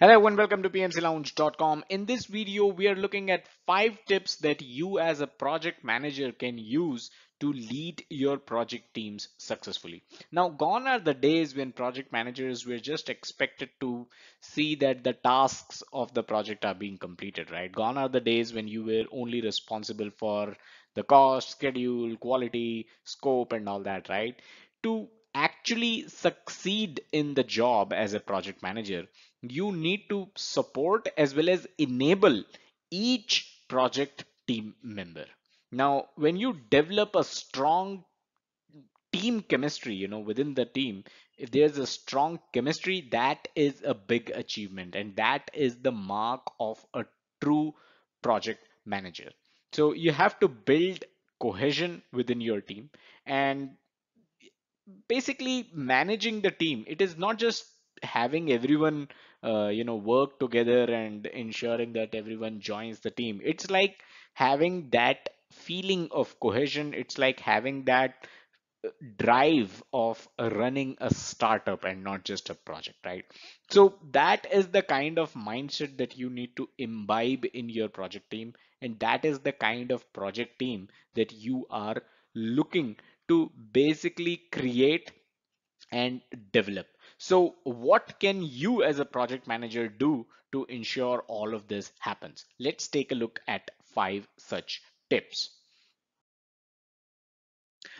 Hello and welcome to pmclounge.com. In this video, we are looking at 5 tips that you as a project manager can use to lead your project teams successfully. Now, gone are the days when project managers were just expected to see that the tasks of the project are being completed, right? Gone are the days when you were only responsible for the cost, schedule, quality, scope, and all that, right? To actually succeed in the job as a project manager, you need to support as well as enable each project team member. Now, when you develop a strong team chemistry, within the team, if there's a strong chemistry, that is a big achievement, and that is the mark of a true project manager. So you have to build cohesion within your team, and basically managing the team, it is not just having everyone work together and ensuring that everyone joins the team. It's like having that feeling of cohesion. It's like having that drive of running a startup and not just a project, right? So that is the kind of mindset that you need to imbibe in your project team, and that is the kind of project team that you are looking to basically create and develop. So what can you as a project manager do to ensure all of this happens? Let's take a look at 5 such tips.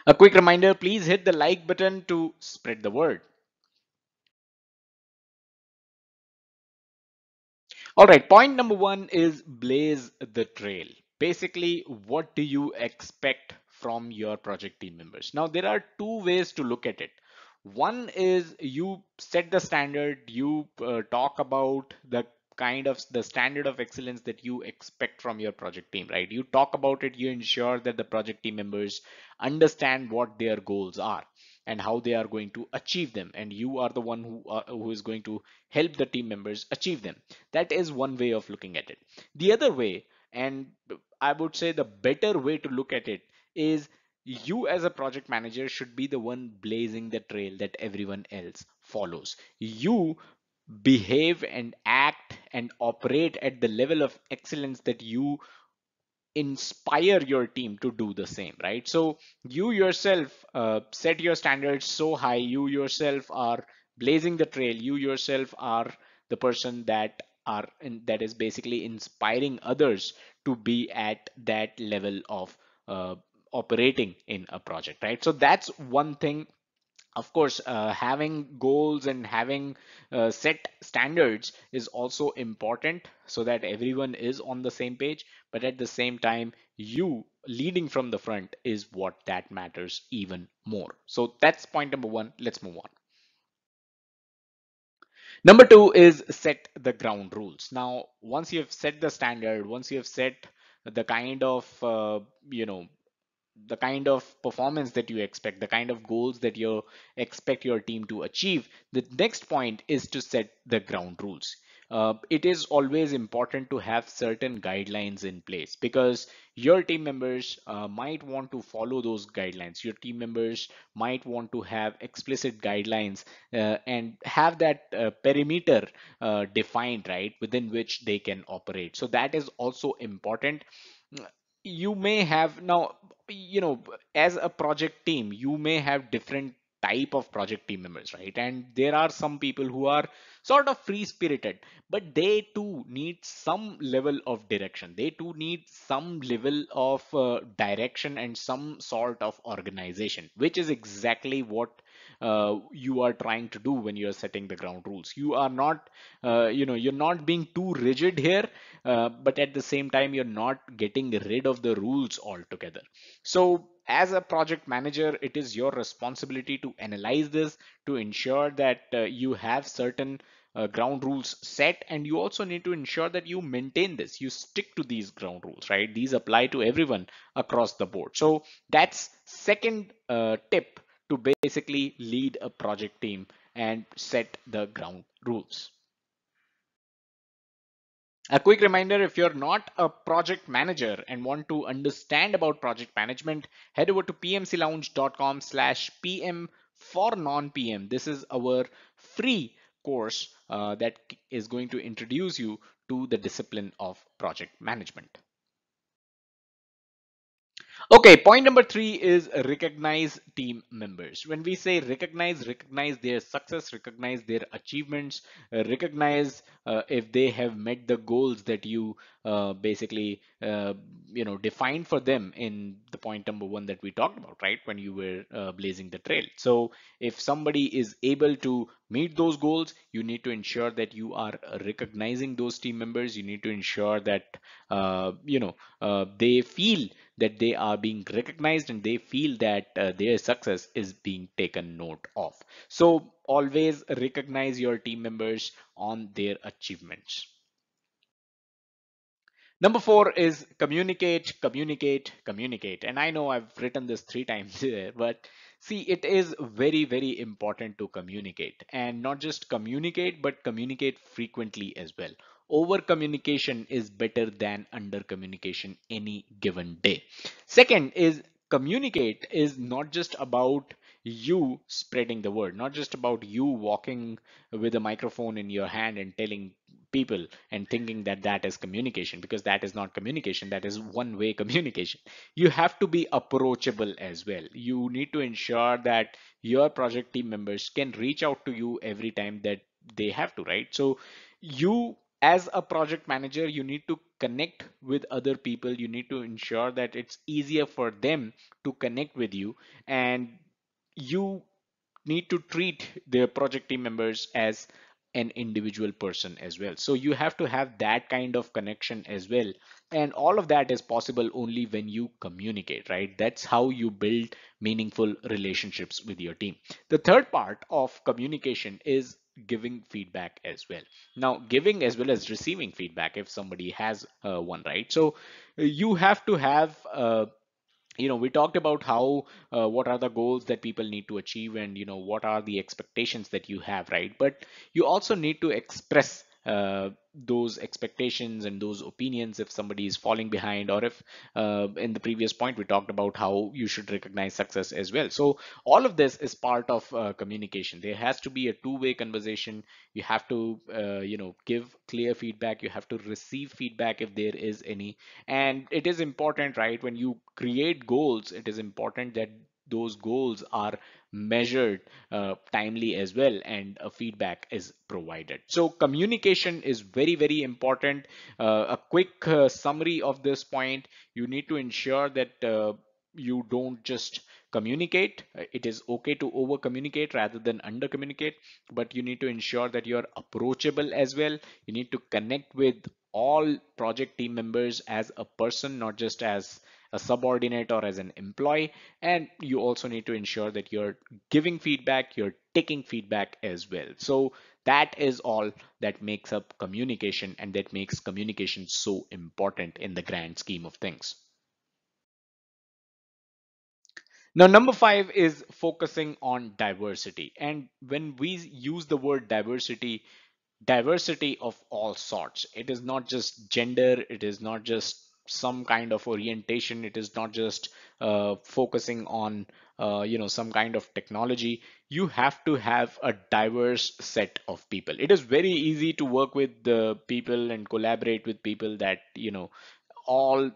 A quick reminder, please hit the like button to spread the word. All right, point number 1 is blaze the trail. Basically, what do you expect from your project team members? Now, there are 2 ways to look at it. One is you set the standard, you talk about the kind of the standard of excellence that you expect from your project team, right? You talk about it, you ensure that the project team members understand what their goals are and how they are going to achieve them, and you are the one who is going to help the team members achieve them. That is one way of looking at it. The other way, and I would say the better way to look at it, is you as a project manager should be the one blazing the trail that everyone else follows. You behave and act and operate at the level of excellence that you inspire your team to do the same, right? So you yourself set your standards so high, you yourself are blazing the trail, you yourself are the person that is basically inspiring others to be at that level of uh, operating in a project, right? So that's one thing. Of course, having goals and having set standards is also important so that everyone is on the same page. But at the same time, you leading from the front is what that matters even more. So that's point number 1. Let's move on. Number 2 is set the ground rules. Now, once you have set the standard, once you have set the kind of you know the kind of performance that you expect, the kind of goals that you expect your team to achieve, the next point is to set the ground rules. It is always important to have certain guidelines in place because your team members might want to follow those guidelines. Your team members might want to have explicit guidelines and have that perimeter defined, right, within which they can operate. So that is also important. You may have now, as a project team, you may have different type of project team members, right? And there are some people who are sort of free spirited, but they too need some level of direction. They too need some level of direction and some sort of organization, which is exactly what you are trying to do when you're setting the ground rules. You are not you're not being too rigid here, but at the same time you're not getting rid of the rules altogether. So as a project manager, it is your responsibility to analyze this, to ensure that you have certain ground rules set, and you also need to ensure that you maintain this, you stick to these ground rules, right? These apply to everyone across the board. So that's second tip to basically lead a project team and set the ground rules. A quick reminder, if you're not a project manager and want to understand about project management, head over to pmclounge.com/pm for non-PM. This is our free course that is going to introduce you to the discipline of project management. Okay, point number three is recognize team members. When we say recognize their success, recognize their achievements, recognize if they have met the goals that you basically defined for them in the point number one that we talked about, right? When you were blazing the trail. So if somebody is able to meet those goals, you need to ensure that you are recognizing those team members. You need to ensure that they feel that they are being recognized and they feel that their success is being taken note of. So always recognize your team members on their achievements. Number four is communicate, communicate, communicate. And I know I've written this three times here, but see, it is very, very important to communicate, and not just communicate, but communicate frequently as well. Over communication is better than under communication any given day. Second is communicate is not just about you spreading the word, not just about you walking with a microphone in your hand and telling people and thinking that that is communication, because that is not communication, that is one way communication. You have to be approachable as well. You need to ensure that your project team members can reach out to you every time that they have to, right? So you as a project manager, you need to connect with other people. You need to ensure that it's easier for them to connect with you, and you need to treat their project team members as an individual person as well. So you have to have that kind of connection as well. And all of that is possible only when you communicate, right? That's how you build meaningful relationships with your team. The third part of communication is giving feedback as well. Now, giving as well as receiving feedback if somebody has one, right? So you have to have we talked about how what are the goals that people need to achieve, and what are the expectations that you have, right? But you also need to express those expectations and those opinions if somebody is falling behind, or if in the previous point we talked about how you should recognize success as well. So all of this is part of communication. There has to be a two-way conversation. You have to give clear feedback. You have to receive feedback if there is any. And it is important, right? When you create goals, it is important that those goals are measured timely as well, and a feedback is provided. So communication is very, very important. A quick summary of this point: you need to ensure that you don't just communicate. It is okay to over communicate rather than under communicate, but you need to ensure that you're approachable as well. You need to connect with all project team members as a person, not just as a subordinate or as an employee. And you also need to ensure that you're giving feedback, you're taking feedback as well. So that is all that makes up communication, and that makes communication so important in the grand scheme of things. Now, number five is focusing on diversity. And when we use the word diversity, diversity of all sorts. It is not just gender, it is not just some kind of orientation, it is not just focusing on some kind of technology. You have to have a diverse set of people. It is very easy to work with the people and collaborate with people that all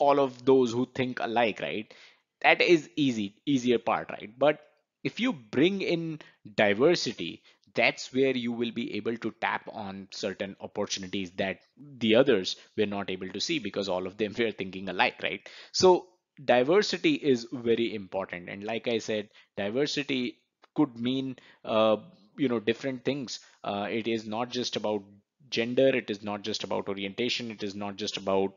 all of those who think alike, right? That is easier part, right? But if you bring in diversity, that's where you will be able to tap on certain opportunities that the others were not able to see, because all of them were thinking alike, right? So diversity is very important, and like I said, diversity could mean different things. It is not just about gender, it is not just about orientation, it is not just about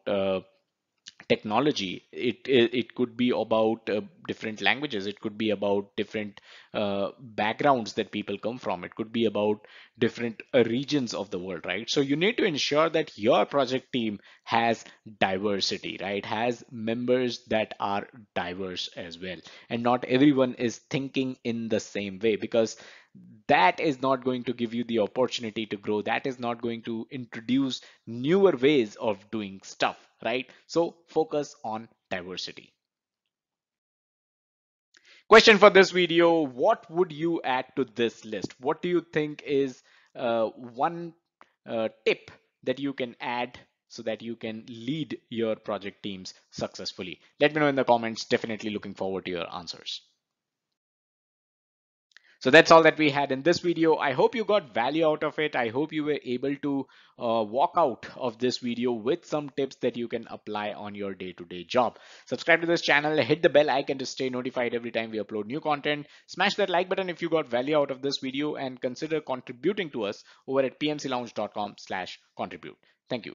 technology. It could be about different languages, it could be about different backgrounds that people come from, it could be about different regions of the world, right? So you need to ensure that your project team has diversity, right? Has members that are diverse as well, and not everyone is thinking in the same way, because that is not going to give you the opportunity to grow. That is not going to introduce newer ways of doing stuff, right? So focus on diversity. Question for this video: what would you add to this list? What do you think is one tip that you can add so that you can lead your project teams successfully? Let me know in the comments. Definitely looking forward to your answers. So that's all that we had in this video. I hope you got value out of it. I hope you were able to walk out of this video with some tips that you can apply on your day-to-day job. Subscribe to this channel, hit the bell icon to stay notified every time we upload new content. Smash that like button if you got value out of this video, and consider contributing to us over at pmclounge.com/contribute. Thank you.